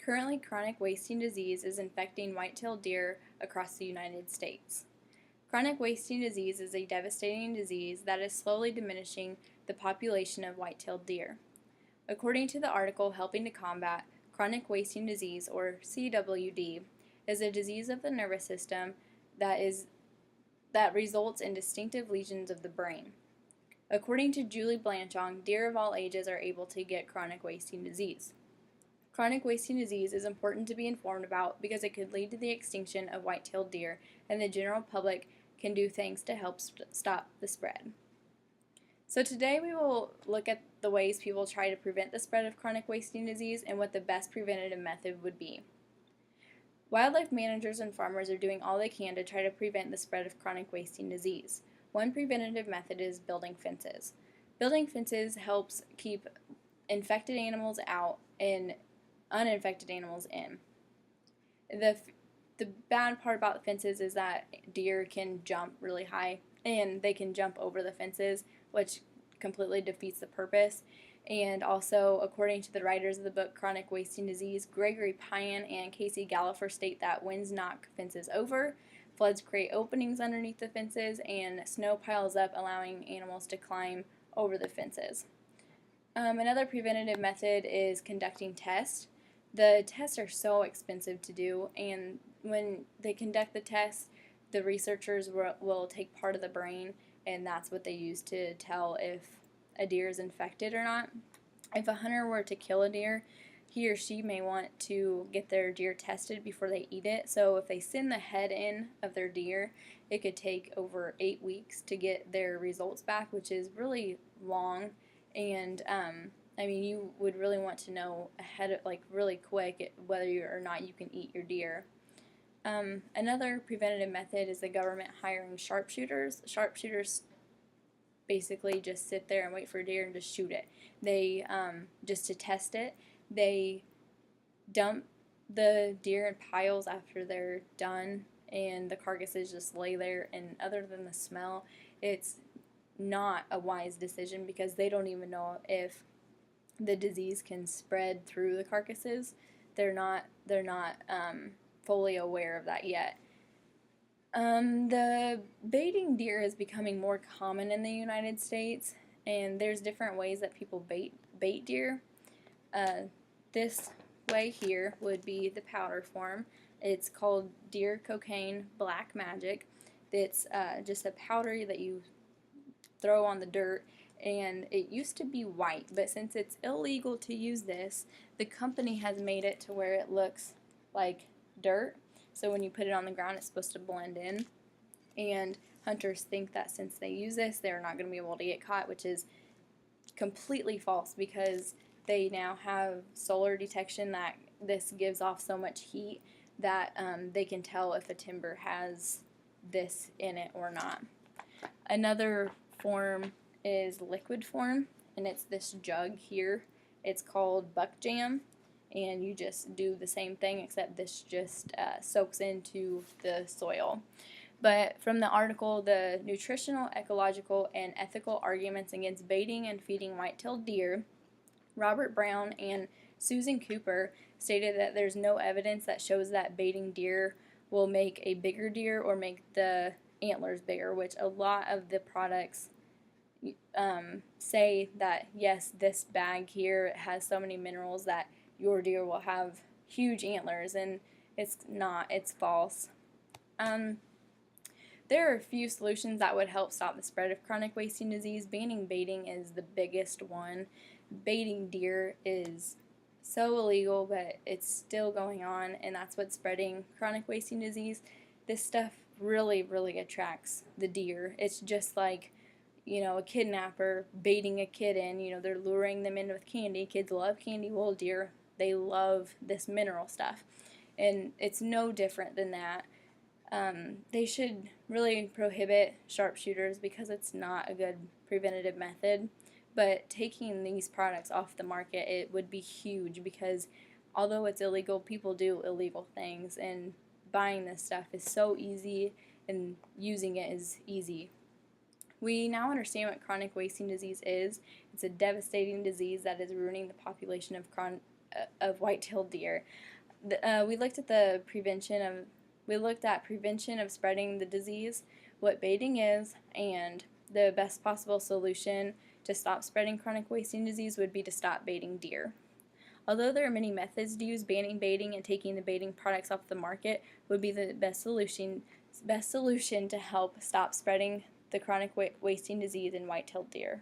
Currently, chronic wasting disease is infecting white-tailed deer across the United States. Chronic wasting disease is a devastating disease that is slowly diminishing the population of white-tailed deer. According to the article Helping to Combat, chronic wasting disease, or CWD, is a disease of the nervous system that results in distinctive lesions of the brain. According to Julie Blanchong, deer of all ages are able to get chronic wasting disease. Chronic wasting disease is important to be informed about because it could lead to the extinction of white-tailed deer, and the general public can do things to help stop the spread. So today we will look at the ways people try to prevent the spread of chronic wasting disease and what the best preventative method would be. Wildlife managers and farmers are doing all they can to try to prevent the spread of chronic wasting disease. One preventative method is building fences. Building fences helps keep infected animals out and uninfected animals in. The bad part about the fences is that deer can jump really high and they can jump over the fences, which completely defeats the purpose. And also, according to the writers of the book Chronic Wasting Disease, Gregory Payan and Casey Gallifer state that winds knock fences over, floods create openings underneath the fences, and snow piles up, allowing animals to climb over the fences. Another preventative method is conducting tests. The tests are so expensive to do, and when they conduct the tests, the researchers will take part of the brain, and that's what they use to tell if a deer is infected or not. If a hunter were to kill a deer, he or she may want to get their deer tested before they eat it. So if they send the head in of their deer, it could take over 8 weeks to get their results back, which is really long. And I mean, you would really want to know ahead of, really quick, whether or not you can eat your deer. Another preventative method is the government hiring sharpshooters. Sharpshooters basically just sit there and wait for a deer and just shoot it. They, just to test it, they dump the deer in piles after they're done, and the carcasses just lay there, and other than the smell, it's not a wise decision because they don't even know if the disease can spread through the carcasses. They're not fully aware of that yet. The baiting deer is becoming more common in the United States, and there's different ways that people bait deer. This way here would be the powder form. It's called deer cocaine black magic. It's just a powder that you throw on the dirt, and it used to be white, but since it's illegal to use this, the company has made it to where it looks like dirt. So when you put it on the ground, it's supposed to blend in, and hunters think that since they use this, they're not going to be able to get caught, which is completely false because they now have solar detection that this gives off so much heat that they can tell if a timber has this in it or not. Another form is liquid form, and it's this jug here. It's called buck jam, and you just do the same thing, except this just soaks into the soil. But from the article, the nutritional, ecological, and ethical arguments against baiting and feeding white-tailed deer, Robert Brown and Susan Cooper stated that there's no evidence that shows that baiting deer will make a bigger deer or make the antlers bigger, which a lot of the products say that, yes, this bag here has so many minerals that your deer will have huge antlers, and it's not. It's false. There are a few solutions that would help stop the spread of chronic wasting disease. Banning baiting is the biggest one. Baiting deer is so illegal, but it's still going on, and that's what's spreading chronic wasting disease. This stuff really, really attracts the deer. It's just like, a kidnapper baiting a kid in. They're luring them in with candy. Kids love candy. Well, deer, they love this mineral stuff, and it's no different than that. They should really prohibit sharpshooters because it's not a good preventative method, but taking these products off the market, it would be huge because although it's illegal, people do illegal things, and buying this stuff is so easy and using it is easy. We now understand what chronic wasting disease is. It's a devastating disease that is ruining the population of white-tailed deer. We looked at prevention of spreading the disease, what baiting is, and the best possible solution to stop spreading chronic wasting disease would be to stop baiting deer. Although there are many methods to use, banning baiting and taking the baiting products off the market would be the best solution to help stop spreading the chronic wasting disease in white-tailed deer.